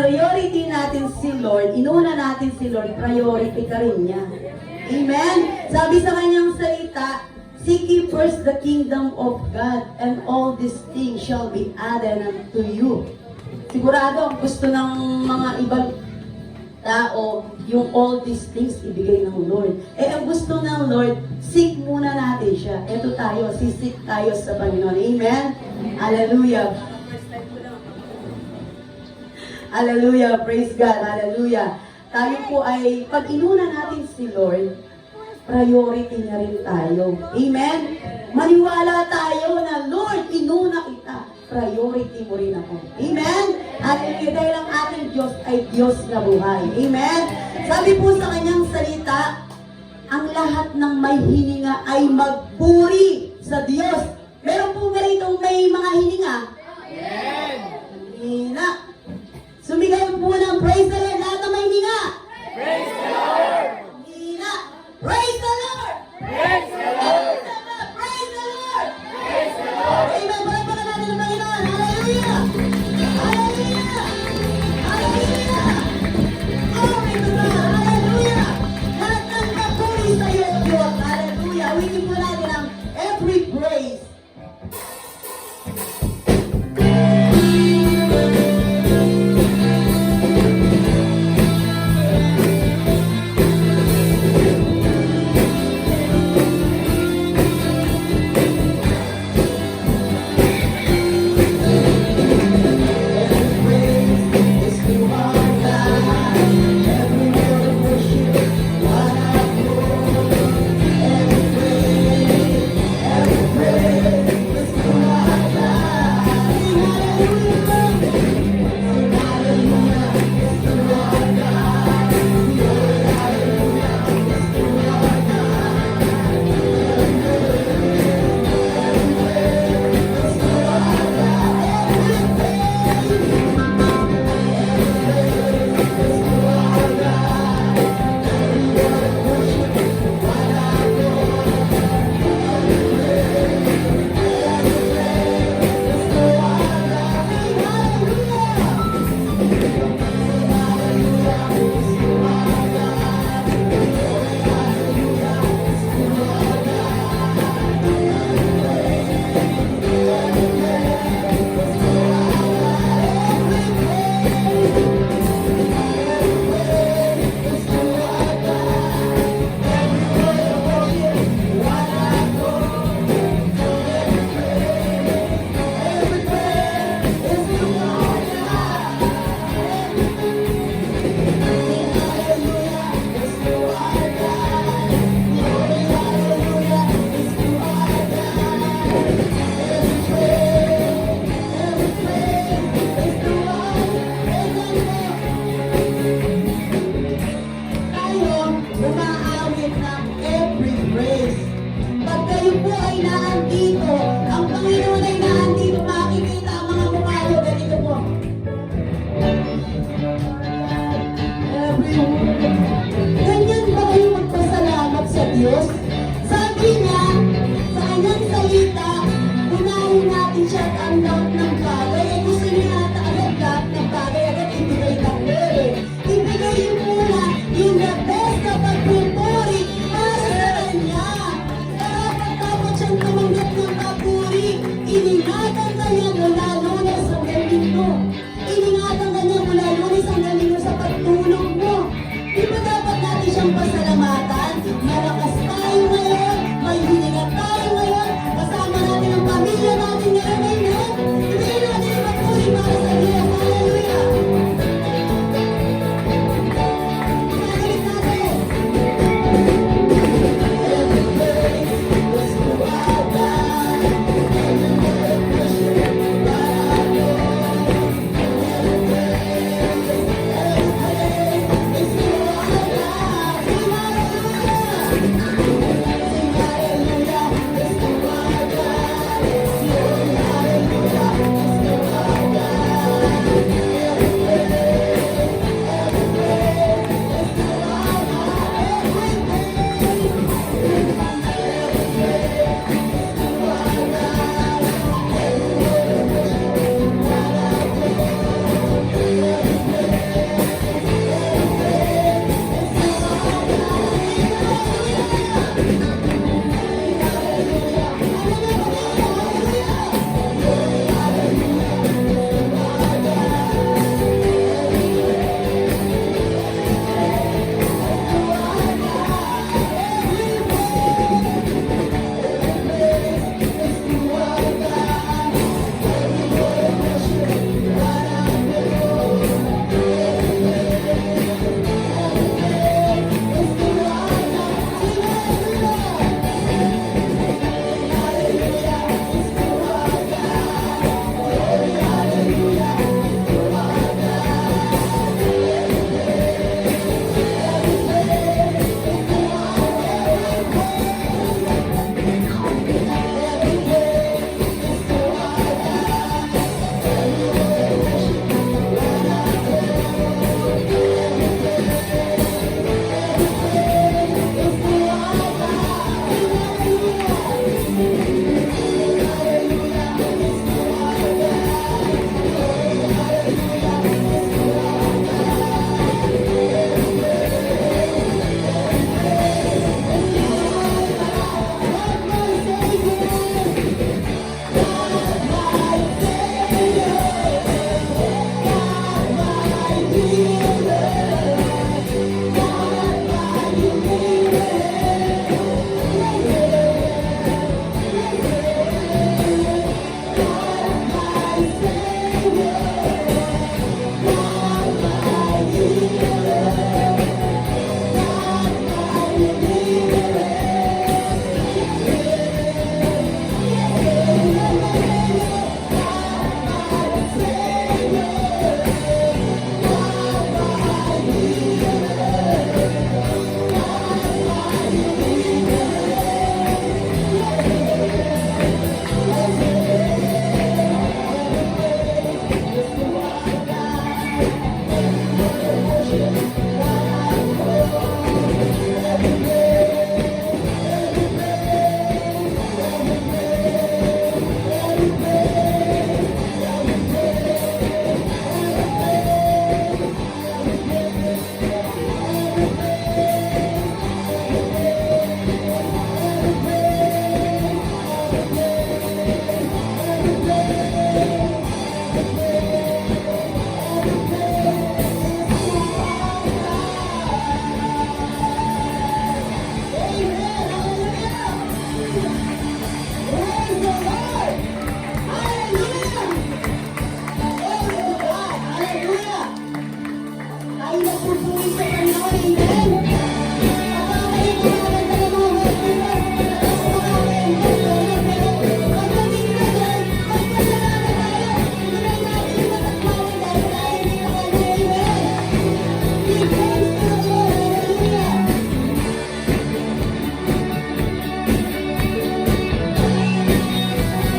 Priority natin si Lord, inuna natin si Lord, priority ka rin niya. Amen? Sabi sa kanyang salita, seek ye first the kingdom of God, and all these things shall be added unto you. Sigurado, gusto ng mga ibang tao, yung all these things ibigay ng Lord. Ang gusto ng Lord, seek muna natin siya. Ito tayo, sisik tayo sa Panginoon. Amen? Hallelujah. Hallelujah, praise God, hallelujah. Tayo po ay, pag inuna natin si Lord, priority niya rin tayo. Amen? Maniwala tayo na, Lord, inuna kita. Priority mo rin ako. Amen? Hallelujah, dahil ang ating Diyos ay Diyos na buhay. Amen? Sabi po sa kanyang salita, ang lahat ng may hininga ay magpuri sa Diyos. Meron po ba rito may mga hininga? Amen! Hina. Sumigaw po ng praise the Lord, lahat na may hininga. Praise the Lord! Hina. Praise the Lord! Praise the Lord! Praise the Lord! Praise the Lord! Amen. Palapakan natin ang Panginoon. Hallelujah! Hallelujah! Hallelujah! Glory to God! Hallelujah! Lahat ng papuri sa iyo, Diyos. Hallelujah! Wikin po natin ang every praise. ay nagpupuri sa Kanya. Amen. Pagkakalit na naman sa mga hospital, sa mga pagdating na doon, magpasalamat tayo. Tunay natin matakmarin dahil tayo din ang Kanya. Amen. Give thanks to the Lord. Hallelujah.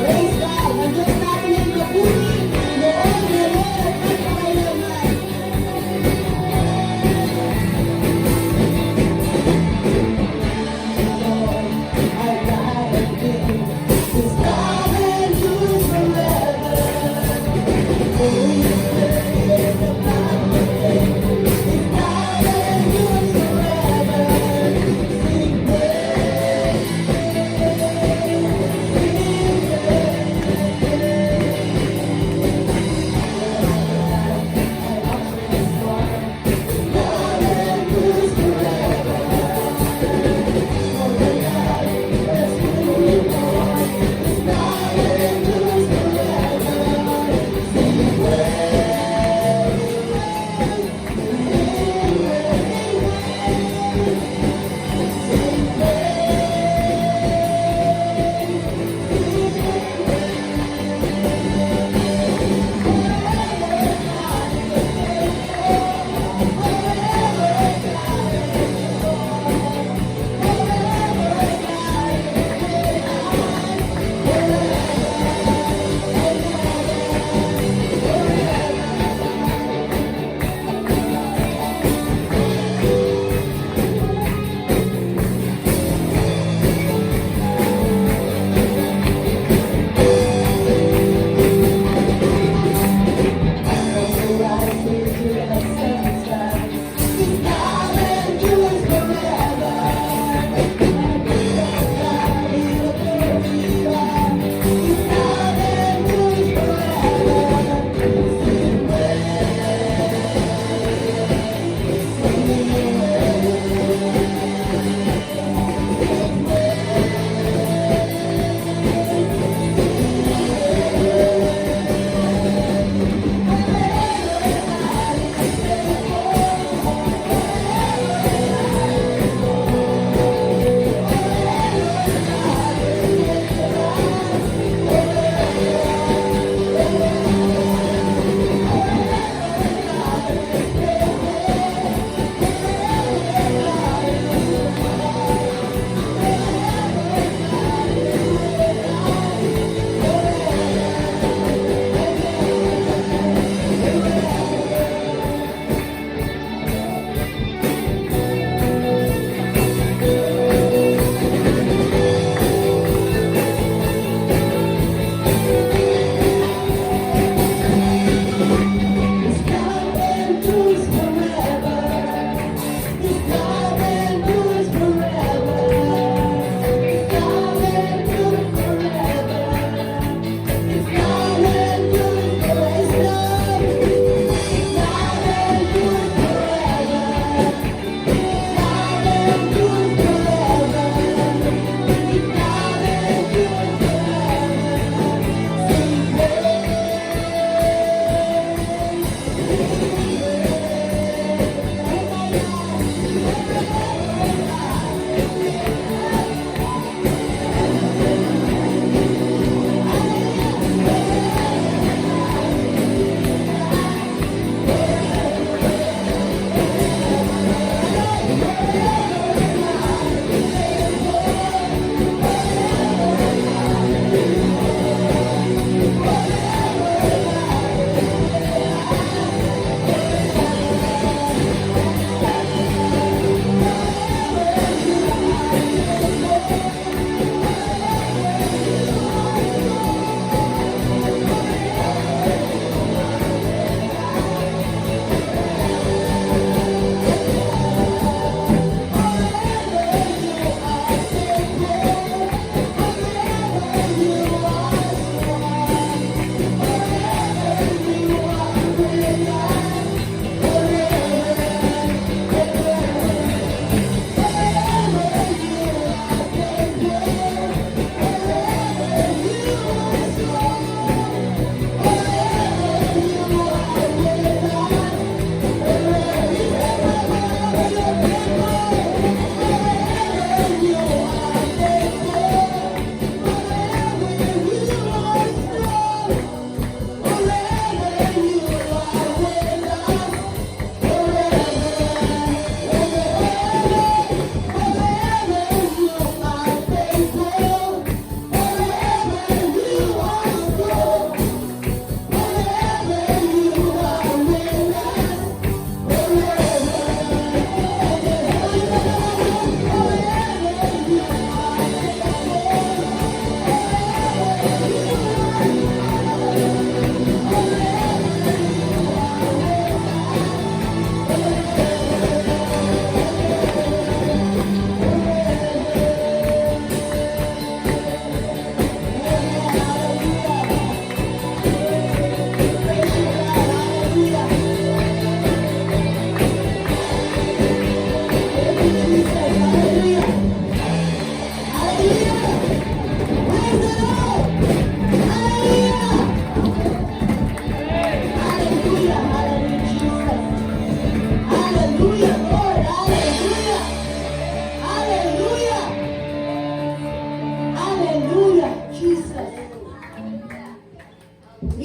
Praise God. Ang Diyos natin ay mapuri, noon, ngayon, at magpakailanman.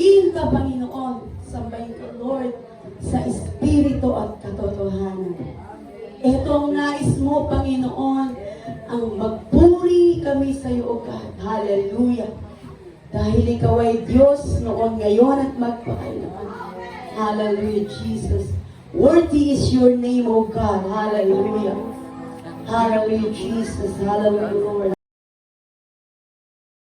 Purihin ka, Panginoon. Sambahin ka, Lord, sa Espiritu at katotohanan. Ito ang nais mo, Panginoon, ang magpuri kami sa iyo, O God. Hallelujah. Dahil ikaw ay Diyos noon, ngayon at magpakailanman. Hallelujah, Jesus. Worthy is your name, O God. Hallelujah. Hallelujah, Jesus. Hallelujah, Lord.